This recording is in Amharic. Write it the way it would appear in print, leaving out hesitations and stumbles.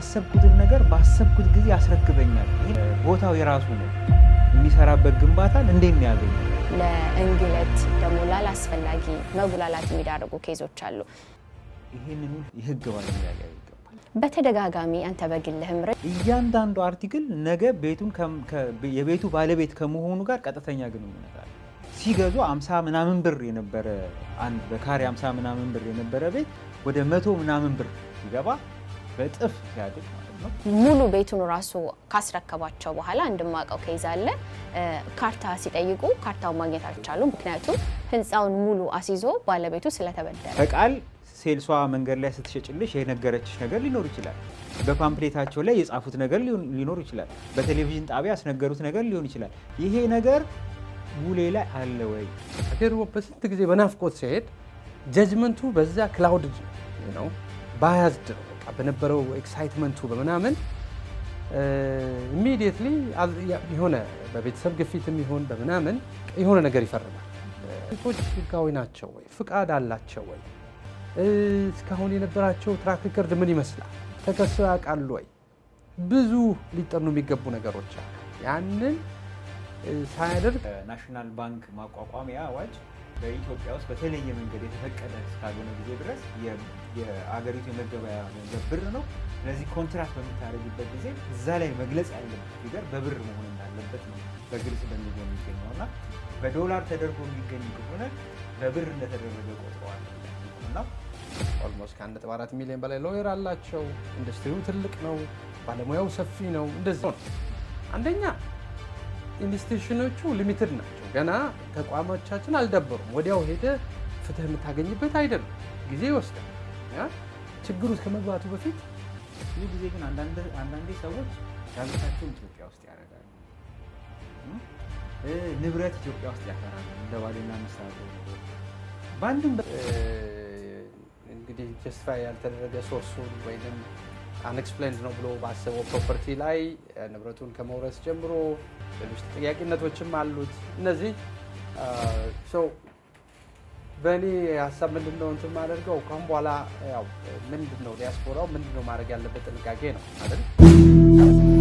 ያሰብኩትን ነገር ባሰብኩት ጊዜ ያስረክበኛል። ቦታው የራሱ ነው። የሚሰራበት ግንባታን እንዴት ነው ያገኘው? ለእንግልት ደግሞ ላላስፈላጊ መጉላላት የሚዳርጉ ኬዞች አሉ። ይሄንን የህግ ባለሙያ ላይ ይገባል። በተደጋጋሚ አንተ በግልህም እያንዳንዱ አርቲክል ነገ ቤቱን የቤቱ ባለቤት ከመሆኑ ጋር ቀጥተኛ ግንኙነት አለ። ሲገዙ 50 ምናምን ብር የነበረ አንድ በካሬ 50 ምናምን ብር የነበረ ቤት ወደ 100 ምናምን ብር ሲገባ በጥፍ ሲያድግ ማለት ነው። ሙሉ ቤቱን ራሱ ካስረከባቸው በኋላ እንደማቀው ከይዛለ ካርታ ሲጠይቁ ካርታውን ማግኘት አልቻሉም። ምክንያቱም ህንፃውን ሙሉ አሲዞ ባለቤቱ ስለተበደረ። በቃል ሴልሷ መንገድ ላይ ስትሸጭልሽ የነገረችሽ ነገር ሊኖር ይችላል። በፓምፕሌታቸው ላይ የጻፉት ነገር ሊኖር ይችላል። በቴሌቪዥን ጣቢያ ያስነገሩት ነገር ሊሆን ይችላል። ይሄ ነገር ውሌ ላይ አለ ወይ? አገሩ በስንት ጊዜ በናፍቆት ሲሄድ ጀጅመንቱ በዛ ክላውድ ነው ባያዝድ ነው። በቃ በነበረው ኤክሳይትመንቱ በመናምን ኢሚዲየትሊ የሆነ በቤተሰብ ግፊትም ይሁን በመናምን የሆነ ነገር ይፈርማል። ቤቶች ህጋዊ ናቸው ወይ? ፍቃድ አላቸው ወይ? እስካሁን የነበራቸው ትራክ ሪከርድ ምን ይመስላል? ተከሰው ያውቃሉ ወይ? ብዙ ሊጠኑ የሚገቡ ነገሮች አሉ። ያንን ሳያደርግ ናሽናል ባንክ ማቋቋሚያ አዋጅ በኢትዮጵያ ውስጥ በተለየ መንገድ የተፈቀደ እስካልሆነ ጊዜ ድረስ የአገሪቱ የመገበያ ገንዘብ ብር ነው። ስለዚህ ኮንትራክት በምታደርግበት ጊዜ እዛ ላይ መግለጽ ያለበት ፊገር በብር መሆን እንዳለበት ነው በግልጽ በሚገኝ የሚገኘው እና በዶላር ተደርጎ የሚገኝ ከሆነ በብር እንደተደረገ ቆጥረዋል እና ኦልሞስት ከ1.4 ሚሊዮን በላይ ሎየር አላቸው። ኢንዱስትሪው ትልቅ ነው፣ ባለሙያው ሰፊ ነው። እንደዚህ ነው። አንደኛ ኢንስቲትዩሽኖቹ ሊሚትድ ናቸው። ገና ተቋሞቻችን አልደበሩም። ወዲያው ሄደ ፍትህ የምታገኝበት አይደለም፣ ጊዜ ይወስዳል። ችግሩ ከመግባቱ በፊት ብዙ ጊዜ ግን አንዳንዴ ሰዎች ጋብቻቸውን ኢትዮጵያ ውስጥ ያደርጋሉ፣ ንብረት ኢትዮጵያ ውስጥ ያፈራሉ። እንደ ባልና ሚስት በአንድም እንግዲህ ጀስቲፋይ ያልተደረገ ሶርሱን ወይም አንኤክስፕሌንድ ነው ብሎ ባሰበው ፕሮፐርቲ ላይ ንብረቱን ከመውረስ ጀምሮ ሌሎች ተጠያቂነቶችም አሉት። እነዚህ በእኔ ሀሳብ ምንድነው እንትን ማደርገው ካሁን በኋላ ያው ምንድነው ዲያስፖራው ምንድነው ማድረግ ያለበት ጥንቃቄ ነው አይደል?